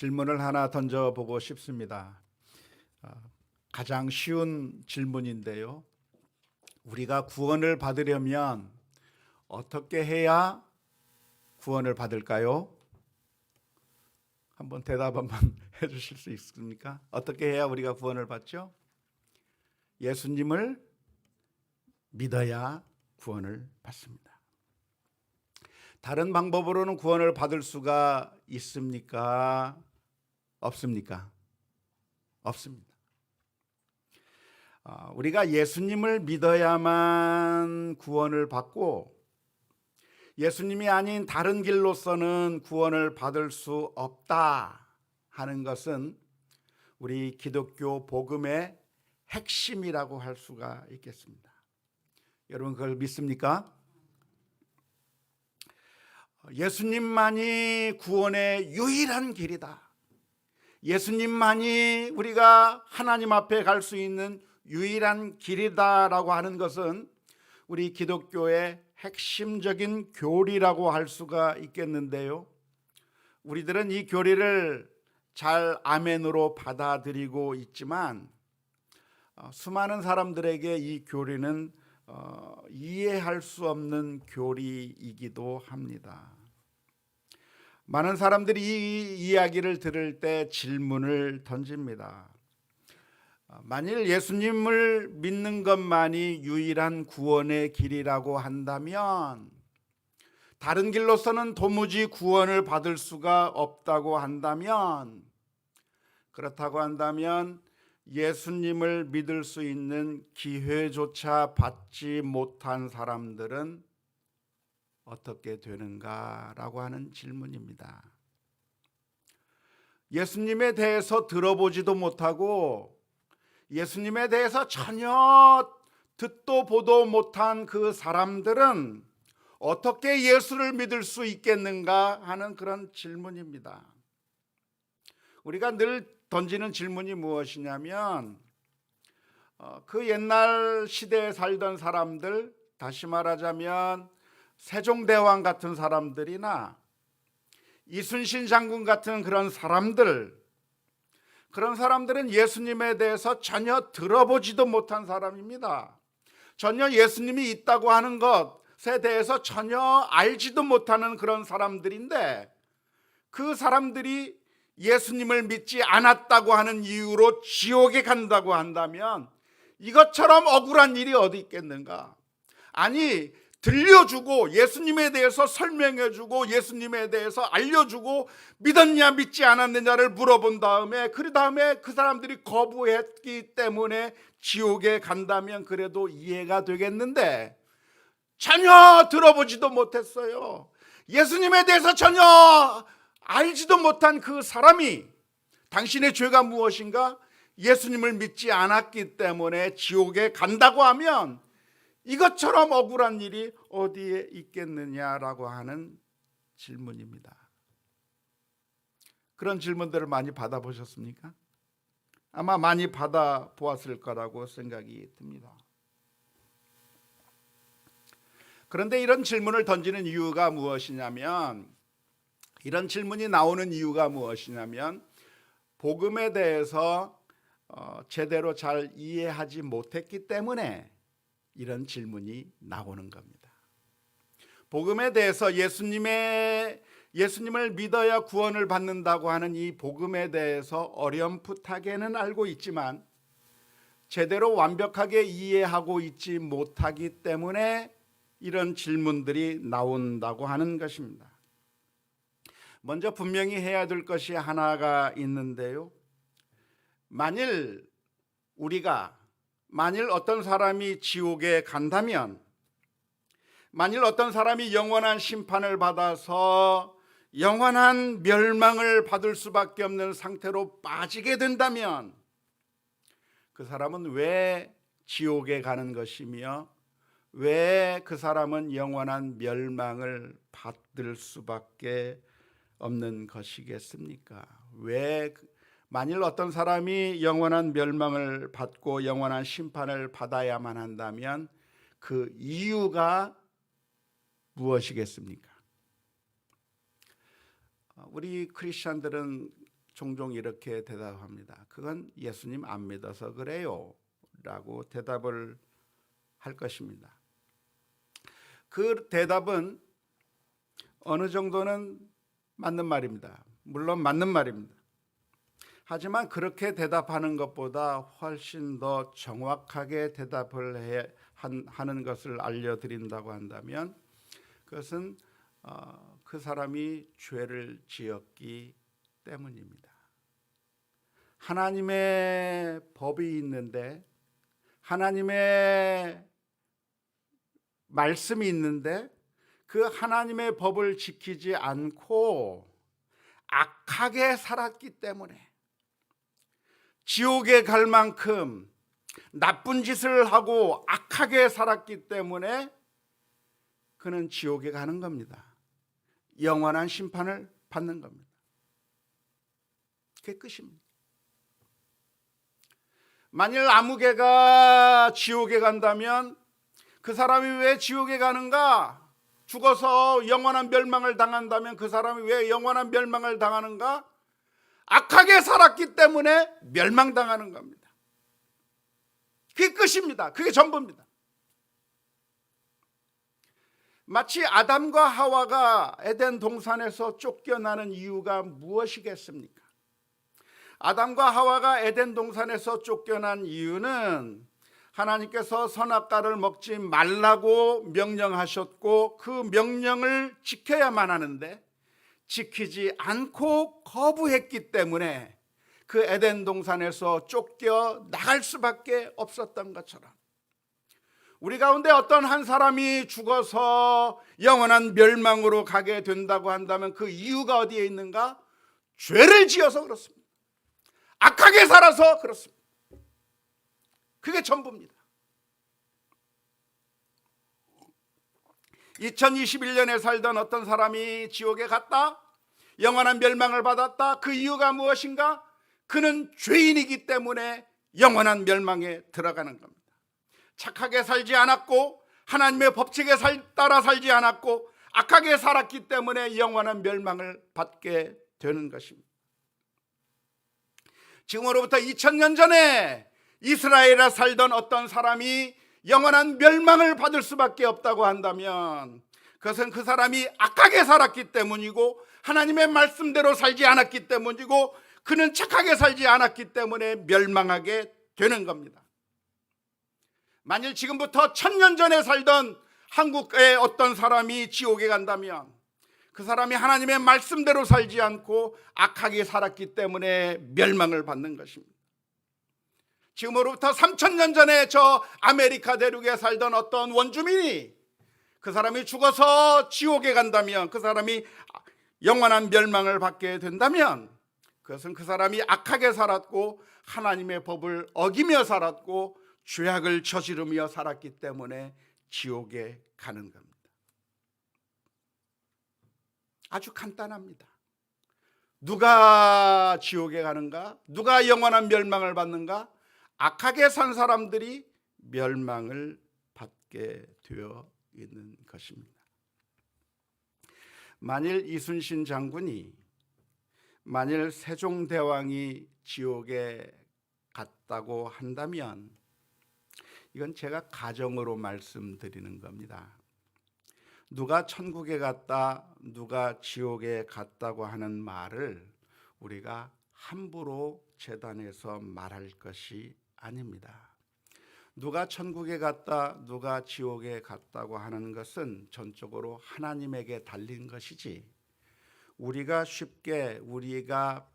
질문을 하나 던져보고 싶습니다. 가장 쉬운 질문인데요. 우리가 구원을 받으려면 어떻게 해야 구원을 받을까요? 한번 대답 한번 해주실 수 있습니까? 어떻게 해야 우리가 구원을 받죠? 예수님을 믿어야 구원을 받습니다. 다른 방법으로는 구원을 받을 수가 있습니까? 없습니까? 없습니다. 우리가 예수님을 믿어야만 구원을 받고 예수님이 아닌 다른 길로서는 구원을 받을 수 없다 하는 것은 우리 기독교 복음의 핵심이라고 할 수가 있겠습니다. 여러분 그걸 믿습니까? 예수님만이 구원의 유일한 길이다. 예수님만이 우리가 하나님 앞에 갈 수 있는 유일한 길이다라고 하는 것은 우리 기독교의 핵심적인 교리라고 할 수가 있겠는데요. 우리들은 이 교리를 잘 아멘으로 받아들이고 있지만 수많은 사람들에게 이 교리는 이해할 수 없는 교리이기도 합니다. 많은 사람들이 이 이야기를 들을 때 질문을 던집니다. 만일 예수님을 믿는 것만이 유일한 구원의 길이라고 한다면, 다른 길로서는 도무지 구원을 받을 수가 없다고 한다면, 그렇다고 한다면 예수님을 믿을 수 있는 기회조차 받지 못한 사람들은 어떻게 되는가라고 하는 질문입니다. 예수님에 대해서 들어보지도 못하고 예수님에 대해서 전혀 듣도 보도 못한 그 사람들은 어떻게 예수를 믿을 수 있겠는가 하는 그런 질문입니다. 우리가 늘 던지는 질문이 무엇이냐면 그 옛날 시대에 살던 사람들, 다시 말하자면 세종대왕 같은 사람들이나 이순신 장군 같은 그런 사람들은 예수님에 대해서 전혀 들어보지도 못한 사람입니다. 전혀 예수님이 있다고 하는 것에 대해서 전혀 알지도 못하는 그런 사람들인데, 그 사람들이 예수님을 믿지 않았다고 하는 이유로 지옥에 간다고 한다면 이것처럼 억울한 일이 어디 있겠는가? 아니, 들려주고 예수님에 대해서 설명해주고 예수님에 대해서 알려주고 믿었냐 믿지 않았느냐를 물어본 다음에 그 다음에 그 사람들이 거부했기 때문에 지옥에 간다면 그래도 이해가 되겠는데, 전혀 들어보지도 못했어요. 예수님에 대해서 전혀 알지도 못한 그 사람이 당신의 죄가 무엇인가? 예수님을 믿지 않았기 때문에 지옥에 간다고 하면 이것처럼 억울한 일이 어디에 있겠느냐라고 하는 질문입니다. 그런 질문들을 많이 받아보셨습니까? 아마 많이 받아보았을 거라고 생각이 듭니다. 그런데 이런 질문을 던지는 이유가 무엇이냐면, 이런 질문이 나오는 이유가 무엇이냐면 복음에 대해서 제대로 잘 이해하지 못했기 때문에 이런 질문이 나오는 겁니다. 복음에 대해서 예수님을 믿어야 구원을 받는다고 하는 이 복음에 대해서 어렴풋하게는 알고 있지만 제대로 완벽하게 이해하고 있지 못하기 때문에 이런 질문들이 나온다고 하는 것입니다. 먼저 분명히 해야 될 것이 하나가 있는데요. 만일 어떤 사람이 지옥에 간다면, 만일 어떤 사람이 영원한 심판을 받아서 영원한 멸망을 받을 수밖에 없는 상태로 빠지게 된다면 그 사람은 왜 지옥에 가는 것이며 왜 그 사람은 영원한 멸망을 받을 수밖에 없는 것이겠습니까? 만일 어떤 사람이 영원한 멸망을 받고 영원한 심판을 받아야만 한다면 그 이유가 무엇이겠습니까? 우리 크리스천들은 종종 이렇게 대답합니다. 그건 예수님 안 믿어서 그래요 라고 대답을 할 것입니다. 그 대답은 어느 정도는 맞는 말입니다. 물론 맞는 말입니다. 하지만 그렇게 대답하는 것보다 훨씬 더 정확하게 대답을 하는 것을 알려드린다고 한다면 그것은 그 사람이 죄를 지었기 때문입니다. 하나님의 법이 있는데, 하나님의 말씀이 있는데 그 하나님의 법을 지키지 않고 악하게 살았기 때문에, 지옥에 갈 만큼 나쁜 짓을 하고 악하게 살았기 때문에 그는 지옥에 가는 겁니다. 영원한 심판을 받는 겁니다. 그게 끝입니다. 만일 아무개가 지옥에 간다면 그 사람이 왜 지옥에 가는가? 죽어서 영원한 멸망을 당한다면 그 사람이 왜 영원한 멸망을 당하는가? 악하게 살았기 때문에 멸망당하는 겁니다. 그게 끝입니다. 그게 전부입니다. 마치 아담과 하와가 에덴 동산에서 쫓겨나는 이유가 무엇이겠습니까? 아담과 하와가 에덴 동산에서 쫓겨난 이유는 하나님께서 선악과를 먹지 말라고 명령하셨고 그 명령을 지켜야만 하는데 지키지 않고 거부했기 때문에 그 에덴 동산에서 쫓겨 나갈 수밖에 없었던 것처럼, 우리 가운데 어떤 한 사람이 죽어서 영원한 멸망으로 가게 된다고 한다면 그 이유가 어디에 있는가? 죄를 지어서 그렇습니다. 악하게 살아서 그렇습니다. 그게 전부입니다. 2021년에 살던 어떤 사람이 지옥에 갔다, 영원한 멸망을 받았다. 그 이유가 무엇인가? 그는 죄인이기 때문에 영원한 멸망에 들어가는 겁니다. 착하게 살지 않았고 하나님의 법칙에 따라 살지 않았고 악하게 살았기 때문에 영원한 멸망을 받게 되는 것입니다. 지금으로부터 2000년 전에 이스라엘에 살던 어떤 사람이 영원한 멸망을 받을 수밖에 없다고 한다면 그것은 그 사람이 악하게 살았기 때문이고 하나님의 말씀대로 살지 않았기 때문이고 그는 착하게 살지 않았기 때문에 멸망하게 되는 겁니다. 만일 지금부터 1000년 전에 살던 한국의 어떤 사람이 지옥에 간다면 그 사람이 하나님의 말씀대로 살지 않고 악하게 살았기 때문에 멸망을 받는 것입니다. 지금으로부터 3000년 전에 저 아메리카 대륙에 살던 어떤 원주민이 그 사람이 죽어서 지옥에 간다면, 그 사람이 영원한 멸망을 받게 된다면 그것은 그 사람이 악하게 살았고 하나님의 법을 어기며 살았고 죄악을 저지르며 살았기 때문에 지옥에 가는 겁니다. 아주 간단합니다. 누가 지옥에 가는가? 누가 영원한 멸망을 받는가? 악하게 산 사람들이 멸망을 받게 되어 있는 것입니다. 만일 이순신 장군이, 만일 세종대왕이 지옥에 갔다고 한다면, 이건 제가 가정으로 말씀드리는 겁니다. 누가 천국에 갔다, 누가 지옥에 갔다고 하는 말을 우리가 함부로 재단에서 말할 것이 아닙니다. 누가 천국에 갔다, 누가 지옥에 갔다고 하는 것은 전적으로 하나님에게 달린 것이지, 우리가 쉽게 우리가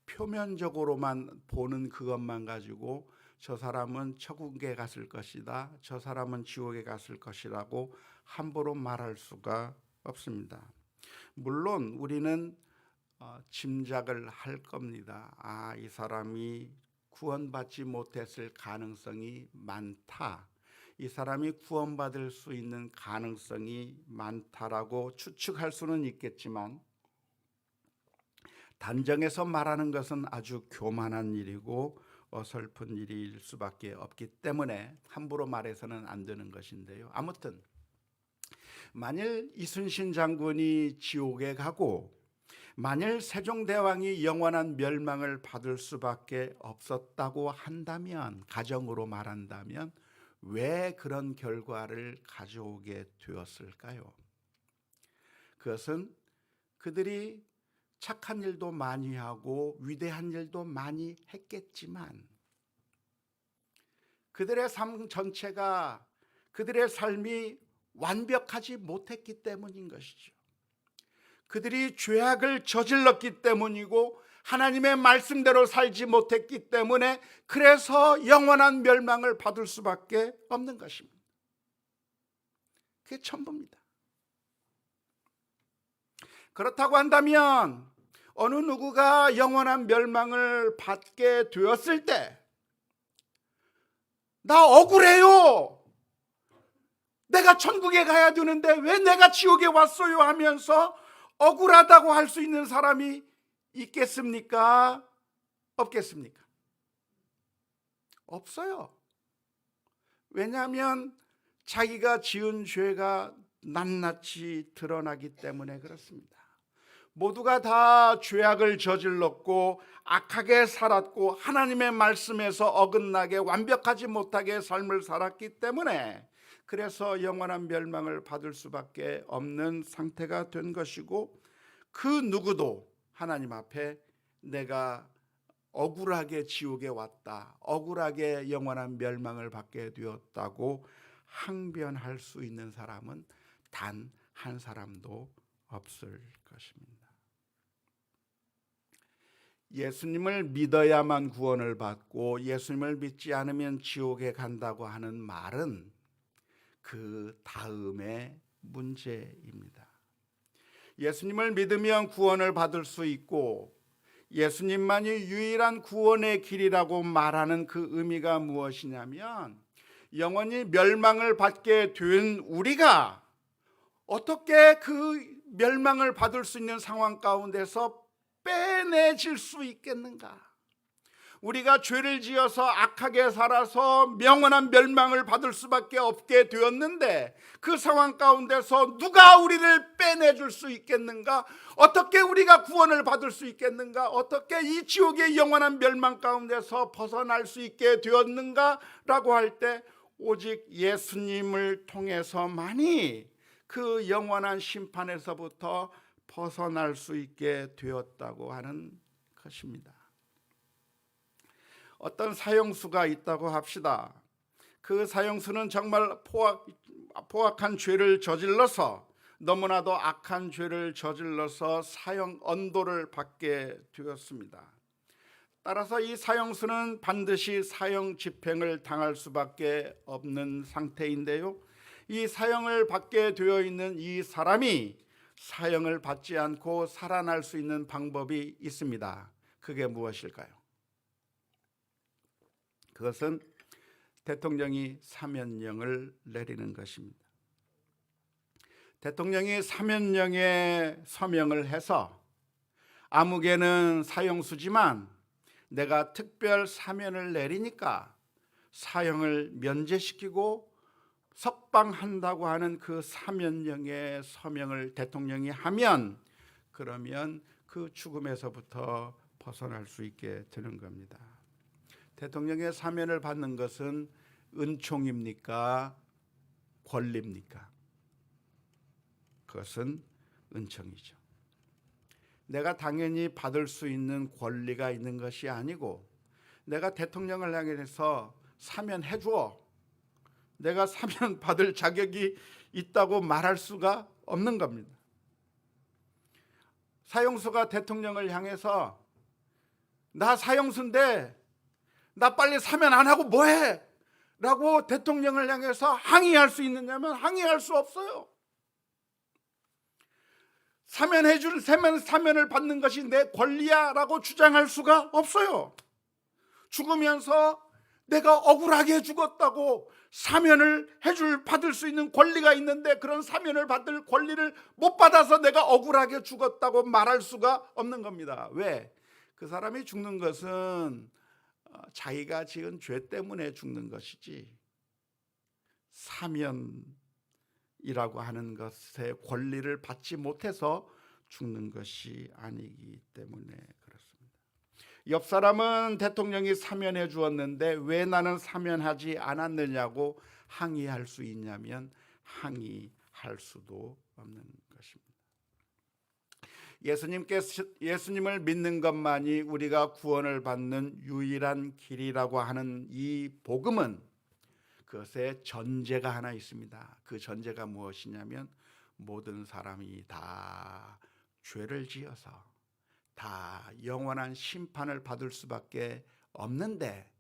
표면적으로만 보는 그것만 가지고 저 사람은 천국에 갔을 것이다, 저 사람은 지옥에 갔을 것이라고 함부로 말할 수가 없습니다. 물론 우리는 짐작을 할 겁니다. 이 사람이 구원받지 못했을 가능성이 많다, 이 사람이 구원받을 수 있는 가능성이 많다라고 추측할 수는 있겠지만 단정해서 말하는 것은 아주 교만한 일이고 어설픈 일일 수밖에 없기 때문에 함부로 말해서는 안 되는 것인데요. 아무튼 만일 이순신 장군이 지옥에 가고 만일 세종대왕이 영원한 멸망을 받을 수밖에 없었다고 한다면, 가정으로 말한다면 왜 그런 결과를 가져오게 되었을까요? 그것은 그들이 착한 일도 많이 하고 위대한 일도 많이 했겠지만 그들의 삶 전체가, 그들의 삶이 완벽하지 못했기 때문인 것이죠. 그들이 죄악을 저질렀기 때문이고 하나님의 말씀대로 살지 못했기 때문에, 그래서 영원한 멸망을 받을 수밖에 없는 것입니다. 그게 전부입니다. 그렇다고 한다면 어느 누구가 영원한 멸망을 받게 되었을 때 나 억울해요, 내가 천국에 가야 되는데 왜 내가 지옥에 왔어요 하면서 억울하다고 할 수 있는 사람이 있겠습니까? 없겠습니까? 없어요. 왜냐하면 자기가 지은 죄가 낱낱이 드러나기 때문에 그렇습니다. 모두가 다 죄악을 저질렀고 악하게 살았고 하나님의 말씀에서 어긋나게 완벽하지 못하게 삶을 살았기 때문에, 그래서 영원한 멸망을 받을 수밖에 없는 상태가 된 것이고, 그 누구도 하나님 앞에 내가 억울하게 지옥에 왔다, 억울하게 영원한 멸망을 받게 되었다고 항변할 수 있는 사람은 단 한 사람도 없을 것입니다. 예수님을 믿어야만 구원을 받고 예수님을 믿지 않으면 지옥에 간다고 하는 말은 그 다음의 문제입니다. 예수님을 믿으면 구원을 받을 수 있고 예수님만이 유일한 구원의 길이라고 말하는 그 의미가 무엇이냐면, 영원히 멸망을 받게 된 우리가 어떻게 그 멸망을 받을 수 있는 상황 가운데서 빼내질 수 있겠는가? 우리가 죄를 지어서 악하게 살아서 영원한 멸망을 받을 수밖에 없게 되었는데, 그 상황 가운데서 누가 우리를 빼내줄 수 있겠는가? 어떻게 우리가 구원을 받을 수 있겠는가? 어떻게 이 지옥의 영원한 멸망 가운데서 벗어날 수 있게 되었는가? 라고 할 때 오직 예수님을 통해서만이 그 영원한 심판에서부터 벗어날 수 있게 되었다고 하는 것입니다. 어떤 사형수가 있다고 합시다. 그 사형수는 정말 포악한 죄를 저질러서, 너무나도 악한 죄를 저질러서 사형 언도를 받게 되었습니다. 따라서 이 사형수는 반드시 사형 집행을 당할 수밖에 없는 상태인데요, 이 사형을 받게 되어 있는 이 사람이 사형을 받지 않고 살아날 수 있는 방법이 있습니다. 그게 무엇일까요? 그것은 대통령이 사면령을 내리는 것입니다. 대통령이 사면령에 서명을 해서, 아무개는 사형수지만 내가 특별 사면을 내리니까 사형을 면제시키고 석방한다고 하는 그 사면령에 서명을 대통령이 하면, 그러면 그 죽음에서부터 벗어날 수 있게 되는 겁니다. 대통령의 사면을 받는 것은 은총입니까? 권리입니까? 그것은 은총이죠. 내가 당연히 받을 수 있는 권리가 있는 것이 아니고, 내가 대통령을 향해서 사면해 줘, 내가 사면 받을 자격이 있다고 말할 수가 없는 겁니다. 사형수가 대통령을 향해서 나 사형수인데 나 빨리 사면 안 하고 뭐해? 라고 대통령을 향해서 항의할 수 있느냐면 항의할 수 없어요. 사면을 받는 것이 내 권리야 라고 주장할 수가 없어요. 죽으면서 내가 억울하게 죽었다고 사면을 받을 수 있는 권리가 있는데, 그런 사면을 받을 권리를 못 받아서 내가 억울하게 죽었다고 말할 수가 없는 겁니다. 왜? 그 사람이 죽는 것은 자기가 지은 죄 때문에 죽는 것이지, 사면이라고 하는 것의 권리를 받지 못해서 죽는 것이 아니기 때문에 그렇습니다. 옆 사람은 대통령이 사면해 주었는데 왜 나는 사면하지 않았느냐고 항의할 수 있냐면 항의할 수도 없는 것입니다. 예수님을 믿는 것만이 우리가 구원을 받는 유일한 길이라고 하는 이 복음은 그것에 전제가 하나 있습니다. 그 전제가 무엇이냐면 모든 사람이 다 죄를 지어서 다 영원한 심판을 받을 수밖에 없는데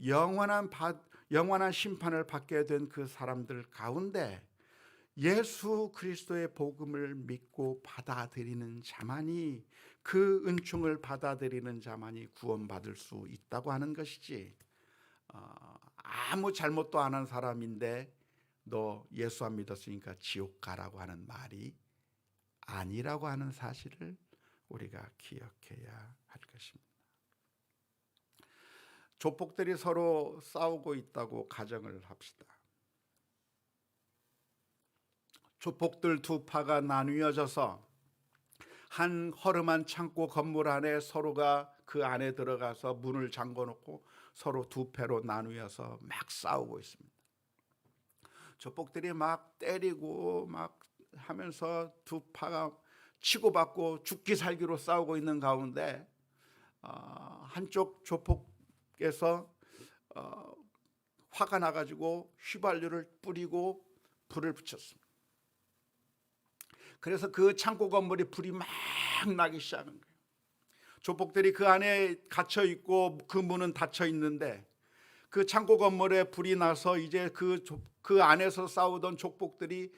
영원한 심판을 받게 된 그 사람들 가운데 예수 그리스도의 복음을 믿고 받아들이는 자만이, 그 은총을 받아들이는 자만이 구원받을 수 있다고 하는 것이지, 아무 잘못도 안 한 사람인데 너 예수 안 믿었으니까 지옥 가라고 하는 말이 아니라고 하는 사실을 우리가 기억해야 할 것입니다. 조폭들이 서로 싸우고 있다고 가정을 합시다. 조폭들 두 파가 나뉘어져서 한 허름한 창고 건물 안에 서로가 그 안에 들어가서 문을 잠궈놓고 서로 두 패로 나누어서 막 싸우고 있습니다. 조폭들이 막 때리고 막 하면서 두 파가 치고받고 죽기 살기로 싸우고 있는 가운데 한쪽 조폭에서 화가 나가지고 휘발유를 뿌리고 불을 붙였습니다. 그래서 그 창고 건물이 불이 막 나기 시작한 거예요. 조폭들이 그 안에 갇혀 있고 그 문은 닫혀 있는데 그 창고 건물에 불이 나서 이제 그 안에서 싸우던 조폭들이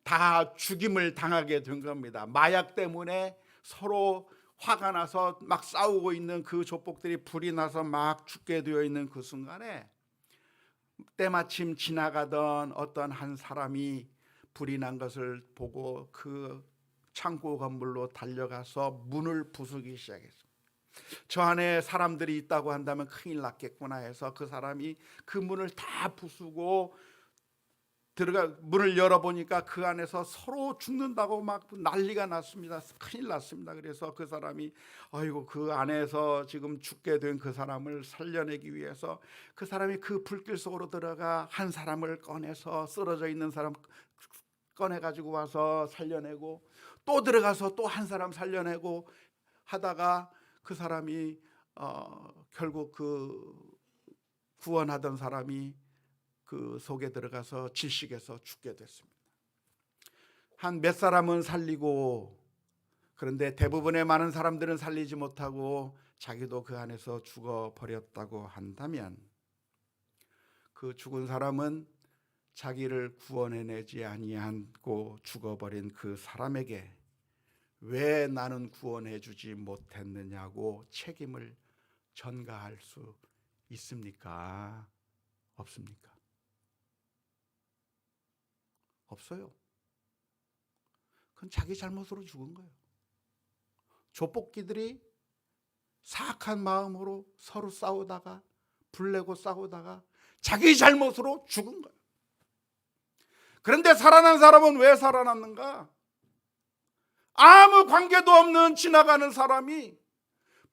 다 죽임을 당하게 된 겁니다. 마약 때문에 서로 화가 나서 막 싸우고 있는 그 조폭들이 불이 나서 막 죽게 되어 있는 그 순간에 때마침 지나가던 어떤 한 사람이 불이 난 것을 보고 그 창고 건물로 달려가서 문을 부수기 시작했습니다. 저 안에 사람들이 있다고 한다면 큰일 났겠구나 해서 그 사람이 그 문을 다 부수고 문을 열어보니까 그 안에서 서로 죽는다고 막 난리가 났습니다. 큰일 났습니다. 그래서 그 사람이 아이고, 그 안에서 지금 죽게 된 그 사람을 살려내기 위해서 그 사람이 그 불길 속으로 들어가 한 사람을 꺼내서 쓰러져 있는 사람 꺼내가지고 와서 살려내고 또 들어가서 또 한 사람 살려내고 하다가 그 사람이 결국 그 구원하던 사람이 그 속에 들어가서 질식해서 죽게 됐습니다. 한 몇 사람은 살리고, 그런데 대부분의 많은 사람들은 살리지 못하고 자기도 그 안에서 죽어버렸다고 한다면 그 죽은 사람은 자기를 구원해내지 아니하고 죽어버린 그 사람에게 왜 나는 구원해주지 못했느냐고 책임을 전가할 수 있습니까? 없습니까? 없어요. 그건 자기 잘못으로 죽은 거예요. 조폭기들이 사악한 마음으로 서로 싸우다가 불내고 싸우다가 자기 잘못으로 죽은 거예요. 그런데 살아난 사람은 왜 살아났는가? 아무 관계도 없는 지나가는 사람이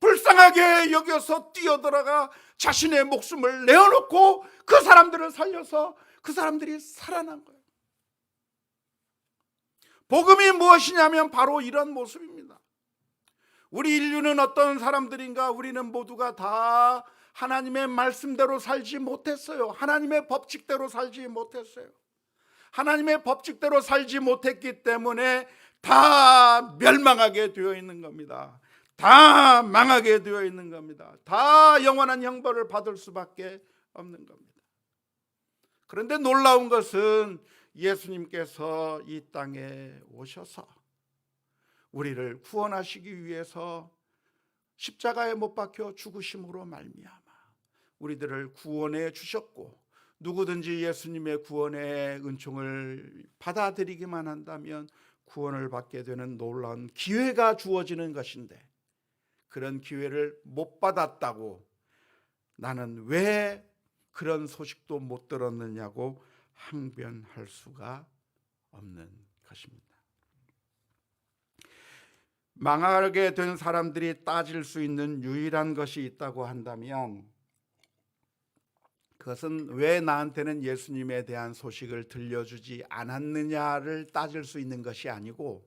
불쌍하게 여겨서 뛰어들어가 자신의 목숨을 내어놓고 그 사람들을 살려서 그 사람들이 살아난 거예요. 복음이 무엇이냐면 바로 이런 모습입니다. 우리 인류는 어떤 사람들인가? 우리는 모두가 다 하나님의 말씀대로 살지 못했어요. 하나님의 법칙대로 살지 못했어요. 하나님의 법칙대로 살지 못했기 때문에 다 멸망하게 되어 있는 겁니다. 다 망하게 되어 있는 겁니다. 다 영원한 형벌을 받을 수밖에 없는 겁니다. 그런데 놀라운 것은 예수님께서 이 땅에 오셔서 우리를 구원하시기 위해서 십자가에 못 박혀 죽으심으로 말미암아 우리들을 구원해 주셨고, 누구든지 예수님의 구원의 은총을 받아들이기만 한다면 구원을 받게 되는 놀라운 기회가 주어지는 것인데, 그런 기회를 못 받았다고 나는 왜 그런 소식도 못 들었느냐고 항변할 수가 없는 것입니다. 망하게 된 사람들이 따질 수 있는 유일한 것이 있다고 한다면 그것은 왜 나한테는 예수님에 대한 소식을 들려주지 않았느냐를 따질 수 있는 것이 아니고,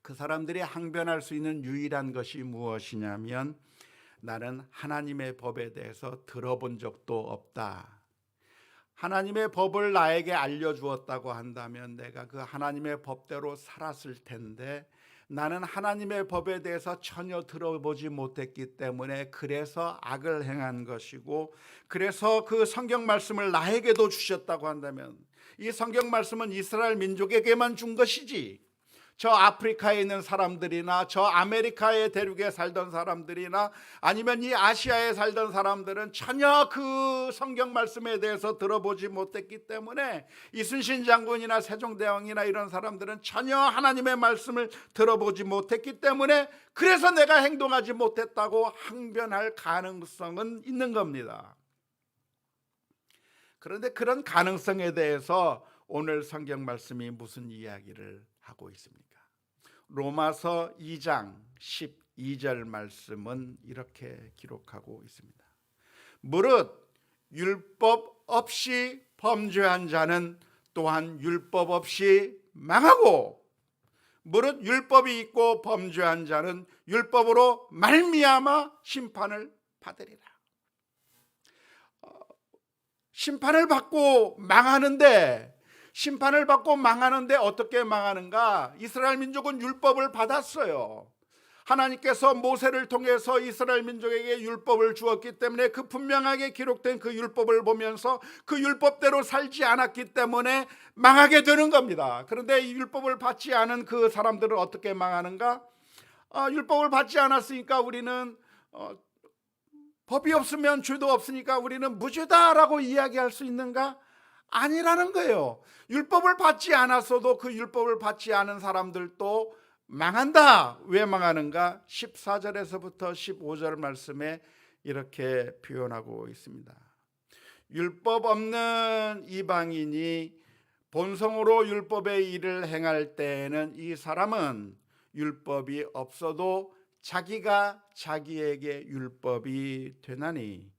그 사람들이 항변할 수 있는 유일한 것이 무엇이냐면, 나는 하나님의 법에 대해서 들어본 적도 없다. 하나님의 법을 나에게 알려주었다고 한다면 내가 그 하나님의 법대로 살았을 텐데, 나는 하나님의 법에 대해서 전혀 들어보지 못했기 때문에 그래서 악을 행한 것이고, 그래서 그 성경 말씀을 나에게도 주셨다고 한다면 이 성경 말씀은 이스라엘 민족에게만 준 것이지, 저 아프리카에 있는 사람들이나 저 아메리카의 대륙에 살던 사람들이나 아니면 이 아시아에 살던 사람들은 전혀 그 성경 말씀에 대해서 들어보지 못했기 때문에, 이순신 장군이나 세종대왕이나 이런 사람들은 전혀 하나님의 말씀을 들어보지 못했기 때문에 그래서 내가 행동하지 못했다고 항변할 가능성은 있는 겁니다. 그런데 그런 가능성에 대해서 오늘 성경 말씀이 무슨 이야기를 하고 있습니까? 로마서 2장 12절 말씀은 이렇게 기록하고 있습니다. 무릇 율법 없이 범죄한 자는 또한 율법 없이 망하고, 무릇 율법이 있고 범죄한 자는 율법으로 말미암아 심판을 받으리라. 심판을 받고 망하는데, 어떻게 망하는가? 이스라엘 민족은 율법을 받았어요. 하나님께서 모세를 통해서 이스라엘 민족에게 율법을 주었기 때문에 그 분명하게 기록된 그 율법을 보면서 그 율법대로 살지 않았기 때문에 망하게 되는 겁니다. 그런데 이 율법을 받지 않은 그 사람들은 어떻게 망하는가? 율법을 받지 않았으니까 우리는 법이 없으면 죄도 없으니까 우리는 무죄다라고 이야기할 수 있는가? 아니라는 거예요. 율법을 받지 않았어도 그 율법을 받지 않은 사람들도 망한다. 왜 망하는가? 14절에서부터 15절 말씀에 이렇게 표현하고 있습니다. 율법 없는 이방인이 본성으로 율법의 일을 행할 때에는 이 사람은 율법이 없어도 자기가 자기에게 율법이 되나니,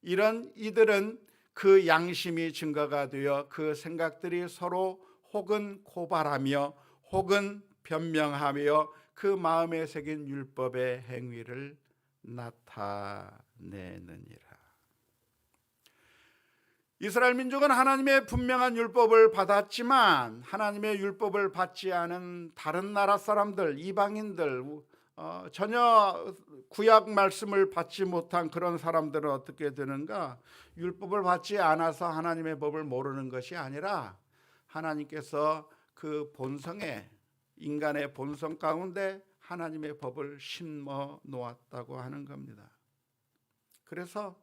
이런 이들은 그 양심이 증거가 되어 그 생각들이 서로 혹은 고발하며 혹은 변명하며 그 마음에 새긴 율법의 행위를 나타내느니라. 이스라엘 민족은 하나님의 분명한 율법을 받았지만 하나님의 율법을 받지 않은 다른 나라 사람들, 이방인들, 전혀 구약 말씀을 받지 못한 그런 사람들은 어떻게 되는가? 율법을 받지 않아서 하나님의 법을 모르는 것이 아니라 하나님께서 그 본성에, 인간의 본성 가운데 하나님의 법을 심어 놓았다고 하는 겁니다. 그래서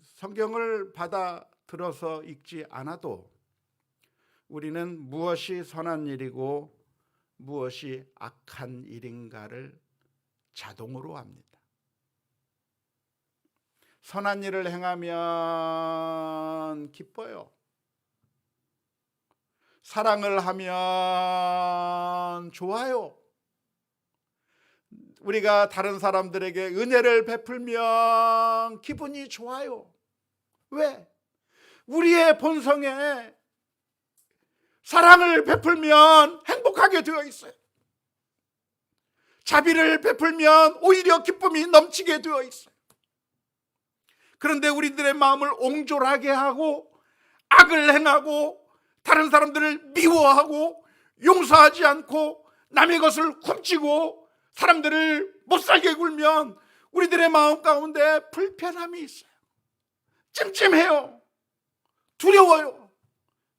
성경을 받아들어서 읽지 않아도 우리는 무엇이 선한 일이고 무엇이 악한 일인가를 자동으로 압니다. 선한 일을 행하면 기뻐요. 사랑을 하면 좋아요. 우리가 다른 사람들에게 은혜를 베풀면 기분이 좋아요. 왜? 우리의 본성에 사랑을 베풀면 행복하게 되어 있어요. 자비를 베풀면 오히려 기쁨이 넘치게 되어 있어요. 그런데 우리들의 마음을 옹졸하게 하고 악을 행하고 다른 사람들을 미워하고 용서하지 않고 남의 것을 훔치고 사람들을 못살게 굴면 우리들의 마음 가운데 불편함이 있어요. 찜찜해요. 두려워요.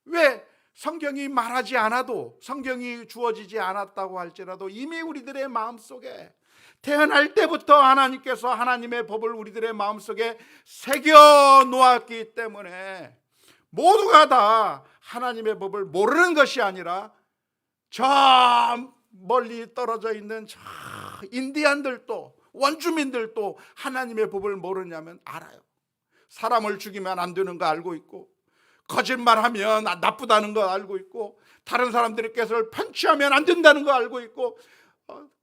왜? 성경이 말하지 않아도, 성경이 주어지지 않았다고 할지라도 이미 우리들의 마음속에 태어날 때부터 하나님께서 하나님의 법을 우리들의 마음속에 새겨 놓았기 때문에 모두가 다 하나님의 법을 모르는 것이 아니라 저 멀리 떨어져 있는 저 인디안들도, 원주민들도 하나님의 법을 모르냐면 알아요. 사람을 죽이면 안 되는 거 알고 있고, 거짓말하면 나쁘다는 거 알고 있고, 다른 사람들께서 편취하면 안 된다는 거 알고 있고,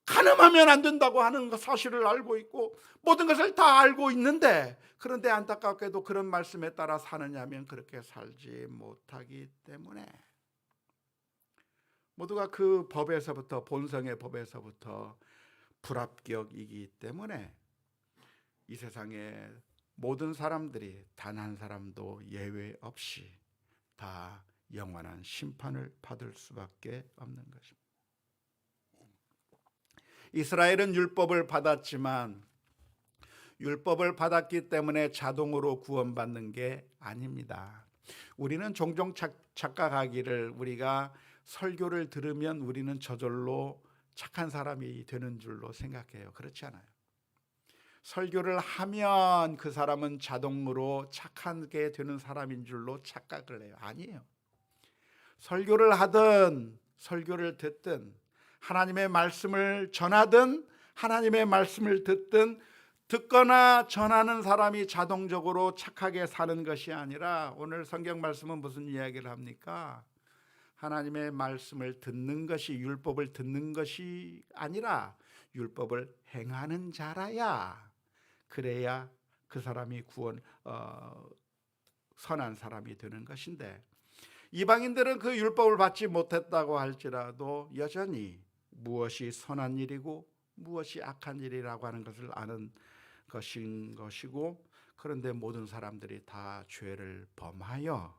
간음하면 안 된다고 하는 사실을 알고 있고, 모든 것을 다 알고 있는데, 그런데 안타깝게도 그런 말씀에 따라 사느냐면 그렇게 살지 못하기 때문에, 모두가 그 법에서부터, 본성의 법에서부터 불합격이기 때문에 이 세상의 모든 사람들이 단 한 사람도 예외 없이 다 영원한 심판을 받을 수밖에 없는 것입니다. 이스라엘은 율법을 받았지만 율법을 받았기 때문에 자동으로 구원받는 게 아닙니다. 우리는 종종 착각하기를, 우리가 설교를 들으면 우리는 저절로 착한 사람이 되는 줄로 생각해요. 그렇지 않아요. 설교를 하면 그 사람은 자동으로 착하게 되는 사람인 줄로 착각을 해요. 아니에요. 설교를 하든 설교를 듣든 하나님의 말씀을 전하든 하나님의 말씀을 듣든, 듣거나 전하는 사람이 자동적으로 착하게 사는 것이 아니라, 오늘 성경 말씀은 무슨 이야기를 합니까? 하나님의 말씀을 듣는 것이, 율법을 듣는 것이 아니라 율법을 행하는 자라야, 그래야 그 사람이 선한 사람이 되는 것인데, 이방인들은 그 율법을 받지 못했다고 할지라도 여전히 무엇이 선한 일이고 무엇이 악한 일이라고 하는 것을 아는 것이고, 그런데 모든 사람들이 다 죄를 범하여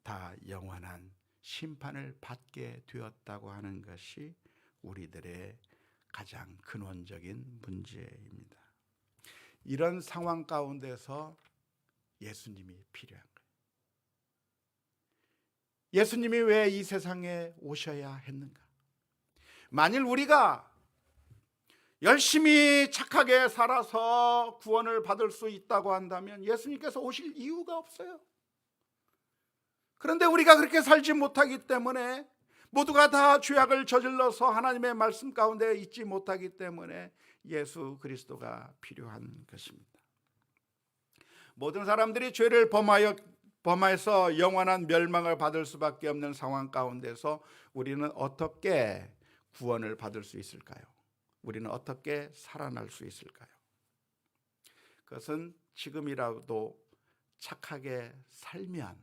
다 영원한 심판을 받게 되었다고 하는 것이 우리들의 가장 근원적인 문제입니다. 이런 상황 가운데서 예수님이 필요한 거예요. 예수님이 왜 이 세상에 오셔야 했는가? 만일 우리가 열심히 착하게 살아서 구원을 받을 수 있다고 한다면 예수님께서 오실 이유가 없어요. 그런데 우리가 그렇게 살지 못하기 때문에, 모두가 다 죄악을 저질러서 하나님의 말씀 가운데 있지 못하기 때문에 예수 그리스도가 필요한 것입니다. 모든 사람들이 죄를 범하여서 영원한 멸망을 받을 수밖에 없는 상황 가운데서 우리는 어떻게 구원을 받을 수 있을까요? 우리는 어떻게 살아날 수 있을까요? 그것은 지금이라도 착하게 살면,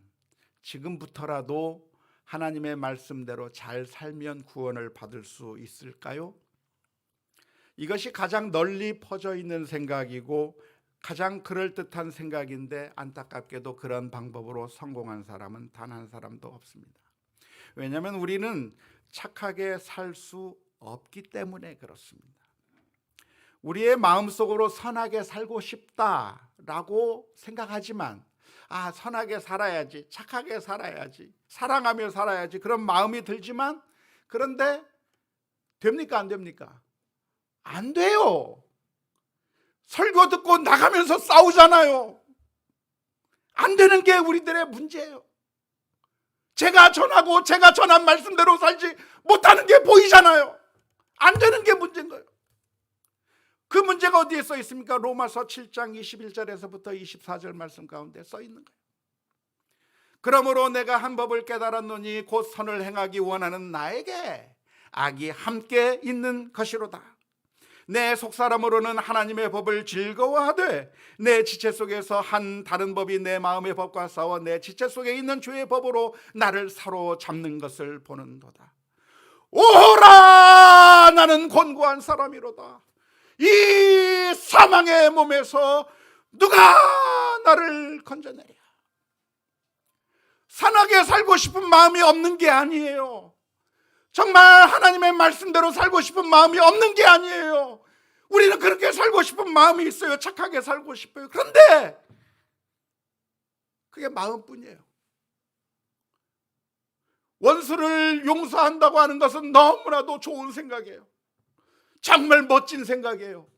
지금부터라도 하나님의 말씀대로 잘 살면 구원을 받을 수 있을까요? 이것이 가장 널리 퍼져 있는 생각이고 가장 그럴듯한 생각인데, 안타깝게도 그런 방법으로 성공한 사람은 단 한 사람도 없습니다. 왜냐하면 우리는 착하게 살 수 없기 때문에 그렇습니다. 우리의 마음속으로 선하게 살고 싶다라고 생각하지만, 선하게 살아야지, 착하게 살아야지, 사랑하며 살아야지, 그런 마음이 들지만, 그런데 됩니까? 안 됩니까? 안 돼요. 설교 듣고 나가면서 싸우잖아요. 안 되는 게 우리들의 문제예요. 제가 전하고 제가 전한 말씀대로 살지 못하는 게 보이잖아요. 안 되는 게 문제인 거예요. 그 문제가 어디에 써 있습니까? 로마서 7장 21절에서부터 24절 말씀 가운데 써 있는 거예요. 그러므로 내가 한 법을 깨달았노니 곧 선을 행하기 원하는 나에게 악이 함께 있는 것이로다. 내 속사람으로는 하나님의 법을 즐거워하되 내 지체 속에서 한 다른 법이 내 마음의 법과 싸워 내 지체 속에 있는 죄의 법으로 나를 사로잡는 것을 보는도다. 오호라, 나는 곤고한 사람이로다. 이 사망의 몸에서 누가 나를 건져내랴. 선하게 살고 싶은 마음이 없는 게 아니에요. 정말 하나님의 말씀대로 살고 싶은 마음이 없는 게 아니에요. 우리는 그렇게 살고 싶은 마음이 있어요. 착하게 살고 싶어요. 그런데 그게 마음뿐이에요. 원수를 용서한다고 하는 것은 너무나도 좋은 생각이에요. 정말 멋진 생각이에요.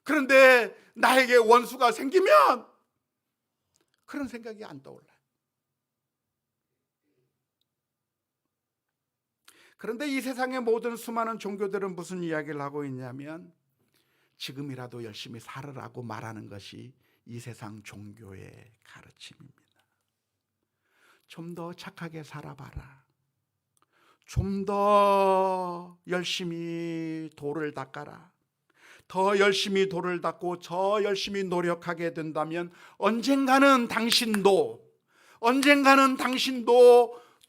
그런데 나에게 원수가 생기면 그런 생각이 안 떠올라요. 그런데 이 세상의 모든 수많은 종교들은 무슨 이야기를 하고 있냐면, 지금이라도 열심히 살으라고 말하는 것이 이 세상 종교의 가르침입니다. 좀 더 착하게 살아봐라. 좀 더 열심히 돌을 닦아라. 더 열심히 돌을 닦고 더 열심히 노력하게 된다면 언젠가는 당신도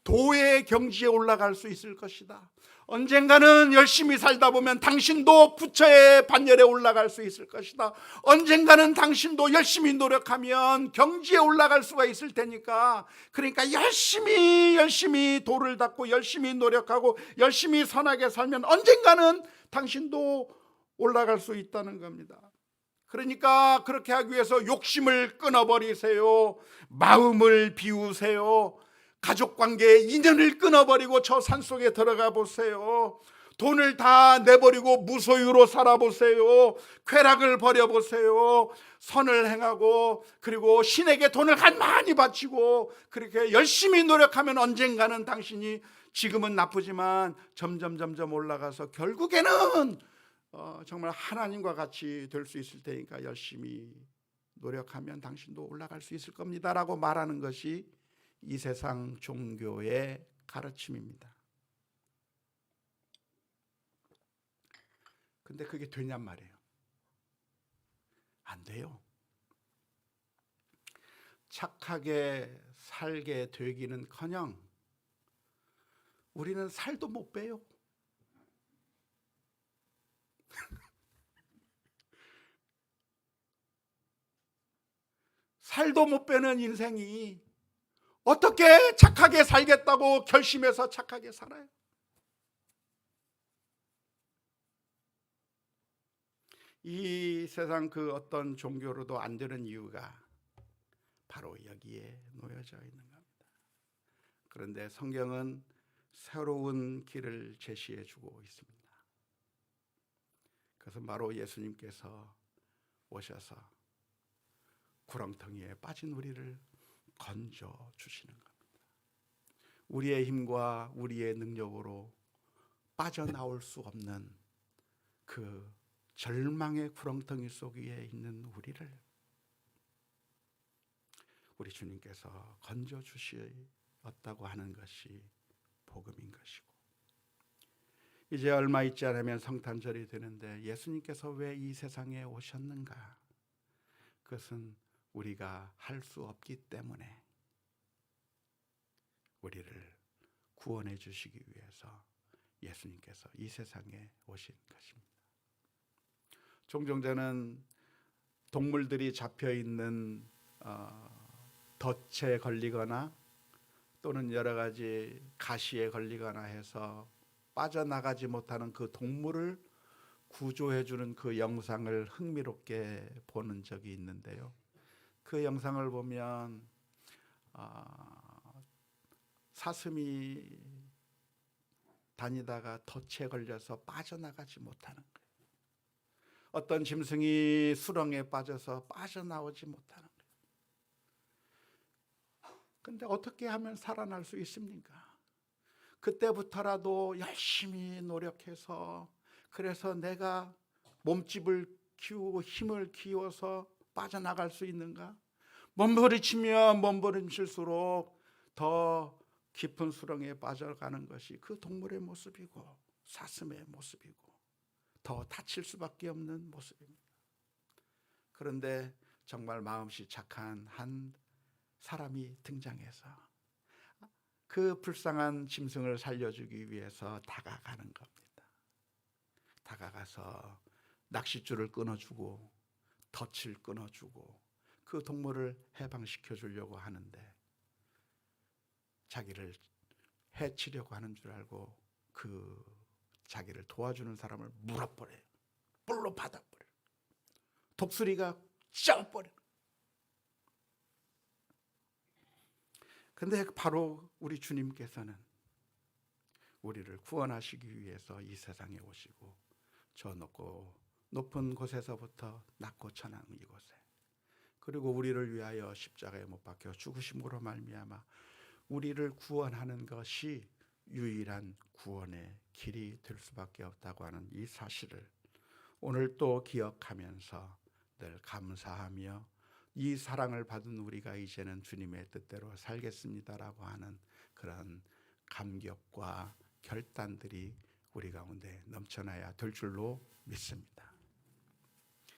도의 경지에 올라갈 수 있을 것이다. 언젠가는 열심히 살다 보면 당신도 부처의 반열에 올라갈 수 있을 것이다. 언젠가는 당신도 열심히 노력하면 경지에 올라갈 수가 있을 테니까, 그러니까 열심히 돌을 닦고 열심히 노력하고 열심히 선하게 살면 언젠가는 당신도 올라갈 수 있다는 겁니다. 그러니까 그렇게 하기 위해서 욕심을 끊어버리세요. 마음을 비우세요. 가족관계의 인연을 끊어버리고 저 산속에 들어가 보세요. 돈을 다 내버리고 무소유로 살아보세요. 쾌락을 버려보세요. 선을 행하고 그리고 신에게 돈을 많이 바치고 그렇게 열심히 노력하면 언젠가는 당신이 지금은 나쁘지만 점점 올라가서 결국에는 정말 하나님과 같이 될 수 있을 테니까 열심히 노력하면 당신도 올라갈 수 있을 겁니다 라고 말하는 것이 이 세상 종교의 가르침입니다. 근데 그게 되냔 말이에요. 안 돼요. 착하게 살게 되기는커녕 우리는 살도 못 빼요. 살도 못 빼는 인생이 어떻게 착하게 살겠다고 결심해서 착하게 살아요? 이 세상 그 어떤 종교로도 안 되는 이유가 바로 여기에 놓여져 있는 겁니다. 그런데 성경은 새로운 길을 제시해 주고 있습니다. 그것은 바로 예수님께서 오셔서 구렁텅이에 빠진 우리를 건져 주시는 겁니다. 우리의 힘과 우리의 능력으로 빠져나올 수 없는 그 절망의 구렁텅이 속에 있는 우리를 우리 주님께서 건져 주시었다고 하는 것이 복음인 것이고, 이제 얼마 있지 않으면 성탄절이 되는데 예수님께서 왜 이 세상에 오셨는가? 그것은 우리가 할 수 없기 때문에 우리를 구원해 주시기 위해서 예수님께서 이 세상에 오신 것입니다. 종종 저는 동물들이 잡혀 있는 덫에 걸리거나 또는 여러 가지 가시에 걸리거나 해서 빠져나가지 못하는 그 동물을 구조해 주는 그 영상을 흥미롭게 보는 적이 있는데요. 그 영상을 보면 사슴이 다니다가 덫에 걸려서 빠져나가지 못하는 거예요. 어떤 짐승이 수렁에 빠져서 빠져나오지 못하는 거예요. 근데 어떻게 하면 살아날 수 있습니까? 그때부터라도 열심히 노력해서, 그래서 내가 몸집을 키우고 힘을 키워서 빠져나갈 수 있는가? 몸부림치면 몸부림칠수록 더 깊은 수렁에 빠져가는 것이 그 동물의 모습이고 사슴의 모습이고 더 다칠 수밖에 없는 모습입니다. 그런데 정말 마음씨 착한 한 사람이 등장해서 그 불쌍한 짐승을 살려주기 위해서 다가가는 겁니다. 다가가서 낚싯줄을 끊어주고 덫을 끊어주고 그 동물을 해방시켜 주려고 하는데 자기를 해치려고 하는 줄 알고 그 자기를 도와주는 사람을 물어버려요. 뿔로 받아버려요. 독수리가 쪄버려요. 근데 바로 우리 주님께서는 우리를 구원하시기 위해서 이 세상에 오시고 저 높은 곳에서부터 낮고 천한 이곳에, 그리고 우리를 위하여 십자가에 못 박혀 죽으심으로 말미암아 우리를 구원하는 것이 유일한 구원의 길이 될 수밖에 없다고 하는 이 사실을 오늘 또 기억하면서 늘 감사하며 이 사랑을 받은 우리가 이제는 주님의 뜻대로 살겠습니다라고 하는 그런 감격과 결단들이 우리 가운데 넘쳐나야 될 줄로 믿습니다.